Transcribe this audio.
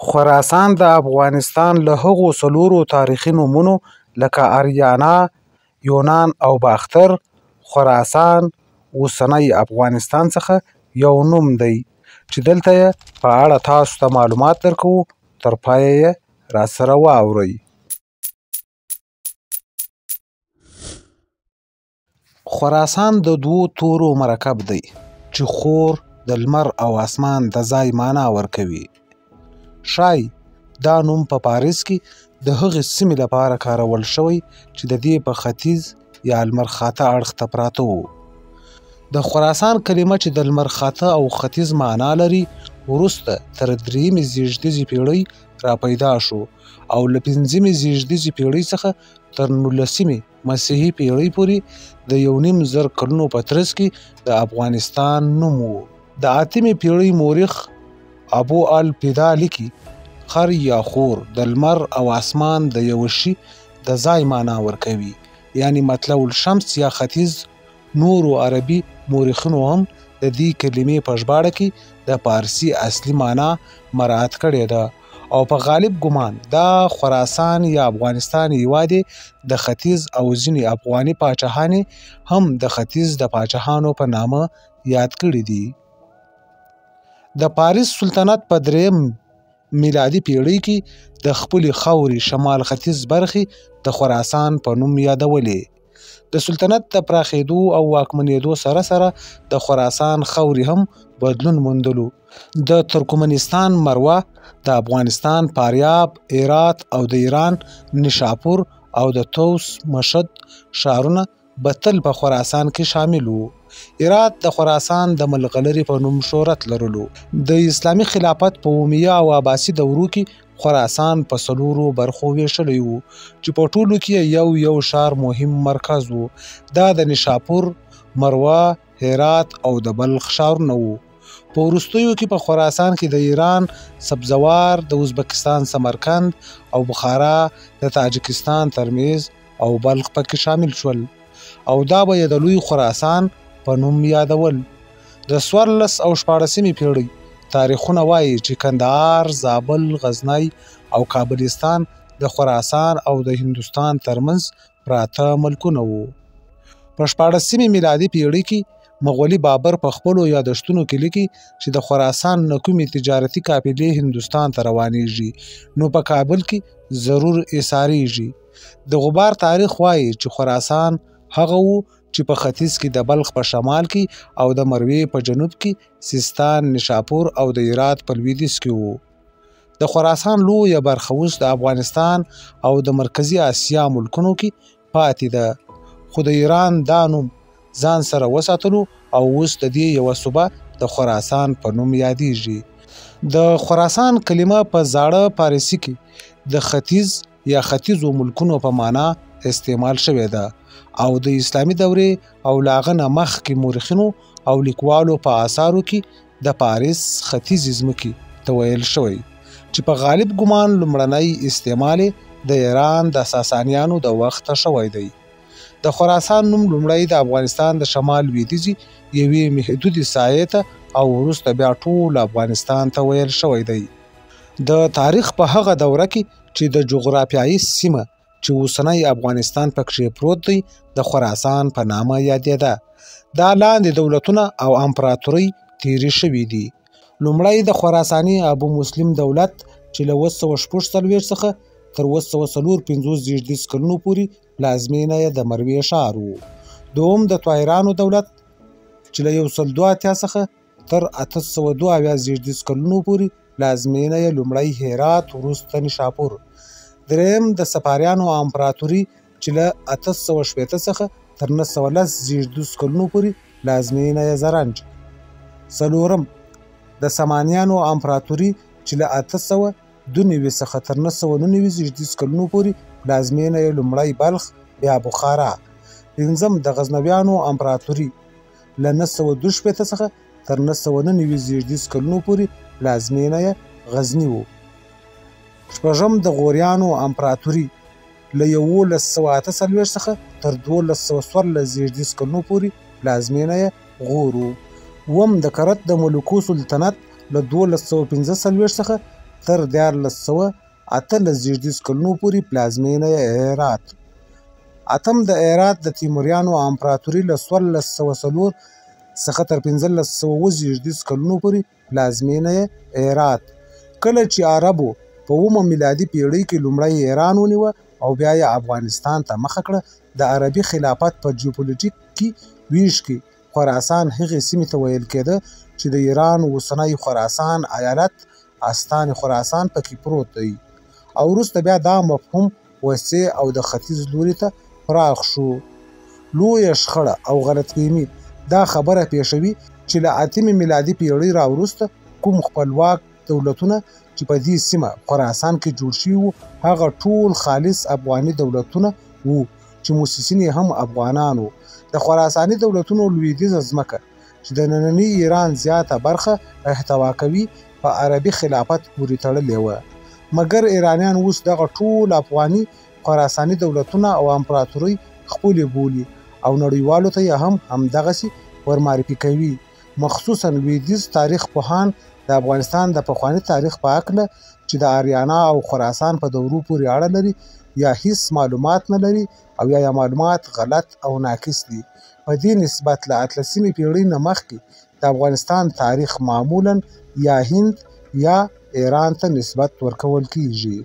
خراسان د افغانستان له هغو څلورو تاریخي نومونو لکه اریانا، یونان او باختر خراسان اوسنی افغانستان څخه یو نوم دی چې دلته یې په اړه تاسو ته معلومات درکوو. تر پایه یې راسره واورئ. خراسان د دوو تورو مرکب دی چې خور د لمر او اسمان د ځای معنا ورکوي. ښایي دا نوم په پاریس کې د هغې سیمې لپاره کارول شوی چې د دې په ختیځ یا لمرخاته اړخ ته پراته وو. د خراسان کلمه چې د لمرخاته او ختیځ معنا لري وروسته تر درېیمې زیږدیزې پیړۍ راپیدا شو او له پنځمې زیږدیزې پیړۍ څخه تر 19مې مسیحي پیړۍ پورې د 1.5 کلونو په ترڅ کې د افغانستان نوم و. د 8مې پیړۍ مورخ ابو الفدا لیکي خر یا خور د لمر او اسمان د یو شي د ځای معنا ورکوي، یعنی مطلع الشمس یا ختیځ. نورو عربي مورخینو هم د دې کلمې په ژباړه کې د پارسي اصلي معنا مراعات کړې ده او په غالب ګمان دا خراسان یا افغانستان هیواد د ختیځ او ځینې افغاني پاچاهان هم د ختیځ د پاچاهانو په نامه یاد کړي دي. د پاریس سلطنت په 3 میلادي پیړۍ کې د خپلې خاورې شمال ختیځ برخې د خراسان په نوم یادولې. د سلطنت د پراخېدو او واکمنېدو سره سره د خراسان خاورې هم بدلون موندلو. د ترکمنستان مروه، د افغانستان فاریاب، هرات او د ایران نیشاپور او د توس مشهد ښارونه به تل په خراسان کې شامل وو. هرات د خراسان د ملغلرې په نوم شهرت لرلو. د اسلامي خلافت په امیه او عباسي دورو کې خراسان په 4 برخو ویشلی وو چې په ټولو کې یو ښار مهم مرکز وو. دا د نیشاپور، مروه، هرات او د بلخ ښارونه وو. په وروستیو کې په خراسان کې د ایران سبزوار، د ازبکستان سمرقند او بخارا، د تاجکستان ترمیز او بلخ پکې شامل شول او دا به یې د لوی خراسان په نوم یادول. د 14 او 14مې پیړۍ تاریخونه وایي چې کندهار، زابل، غزنی او کابلستان د خراسان او د هندوستان ترمنځ پراته ملکونه وو. په 14مې میلادي پیړۍ کې مغولي بابر په خپلو یادښتونو کې لیکي چې د خراسان نه کومې تجارتي قافلې هندوستان ته روانېږي نو په کابل کې ضرور ایساریږي. د غبار تاریخ وایي چې خراسان هغه وو چې په ختیځ کې د بلخ په شمال کې او د مروې په جنوب کې سیستان، نیشاپور او د هرات په لویدیځ کې وو. د خراسان لویه برخه اوس د افغانستان او د مرکزي اسیا ملکونو کې پاتې ده، خو د ایران دا نوم ځان سره وساتلو او اوس د دې یوه صوبه د خراسان په نوم یادیږي. د خراسان کلمه په زاړه پارسي کې د ختیځ یا ختیځو ملکونو په معنا استعمال شوې ده او د اسلامي دورې او له هغه نه مخکې مورخینو او لیکوالو په آثارو کې د پاریس ختیځې ځمکې ته ویل شوی چې په غالب ګمان لومړنی استعمال د ایران د ساسانیانو د وخته شوی دی. د خراسان نوم لومړی د افغانستان د شمال لویدیځې یوې محدودې ساحې ته او وروسته بیا ټول افغانستان ته ویل شوی دی. د تاریخ په هغه دوره کې چې د جغرافیایي سیمه چې اوسنی افغانستان پکې پروت دی د خراسان په نامه یادېده. دا لاندې دولتونه او امپراتورۍ تیرې شوي دي. لومړی د خراساني ابو مسلم دولت چې له 246 څخه تر 254 زیږدیز کلونو پورې پلازمینه یې د مروې ښار و. دوم د طاهرانو دولت چې له 182 څخه تر 872 زیږدیز کلونو پورې پلازمینه یې لومړی هرات وروسته نیشاپور. دریم د سپاریانو امپراتوري چې له 860 څخه تر 910 زیږدیز کلونو پورې پلازمینه یې زرنج. څلورم د سامانیانو امپراتوري چې له 892 څخه تر 999 زیږدیز کلونو پورې پلازمینه یې لومړی بلخ بیا بخارا. پنځم د غزنویانو امپراتوري له 912 څخه تر 999 زیږدیز کلونو پورې پلازمینه یې غزني و. شپږم د غوریانو امپراتوري له 1148 څخه تر 1214 زیږدیز کلونو پورې پلازمینه یې غور و. اووم د کرت د ملوکو سلطنت له 1215 څخه تر 1418 زیږدیز کلونو پورې پلازمینه یې هرات. اتم د هرات د تیموریانو امپراتوري له 1404 څخه تر 1507 زیږدیز کلونو پورې پلازمینه یې هرات. کله چې عربو په 9 میلادي پیړۍ کې لومړی ایران ونیوه او بیا یې افغانستان ته مخه کړه، د عربي خلافت په جیوپولیټیکي ویش کې خراسان هغې سیمې ته ویل کېده چې د ایران اوسنی خراسان ایالت استان خراسان پکې پروت دی، او وروسته بیا دا مفهوم وسیع او د ختیځ لوري ته پراخ شو. لویه شخړه او غلطفهمي دا خبره پېښوي چې له 8 میلادي پیړۍ راوروسته کوم خپلواک دولتونه چې په دې سیمه خراسان کې جوړ شوي وو هغه ټول خالص افغاني دولتونه وو چې مؤسسین یې هم افغانان وو. د خراساني دولتونو لویدیځه ځمکه چې د ننني ایران زیاته برخه احتوا کوي په عربي خلافت پورې تړلې وه، مګر ایرانیان اوس دغه ټول افغاني خراساني دولتونه او امپراتورۍ خپلې بولي او نړیوالو ته یې هم همدغسې ورمعرفي کوي. مخصوصا لویدیځ تاریخ پوهان د افغانستان د پخواني تاریخ په هکله چې د آریانا او خراسان په دورو پورې اړه لري یا هیڅ معلومات نه لري او یا معلومات غلط او ناقص دي. په دې نسبت له 18مې پیړۍ نه مخکې د افغانستان تاریخ معمولا یا هند یا ایران ته نسبت ورکول کیږي.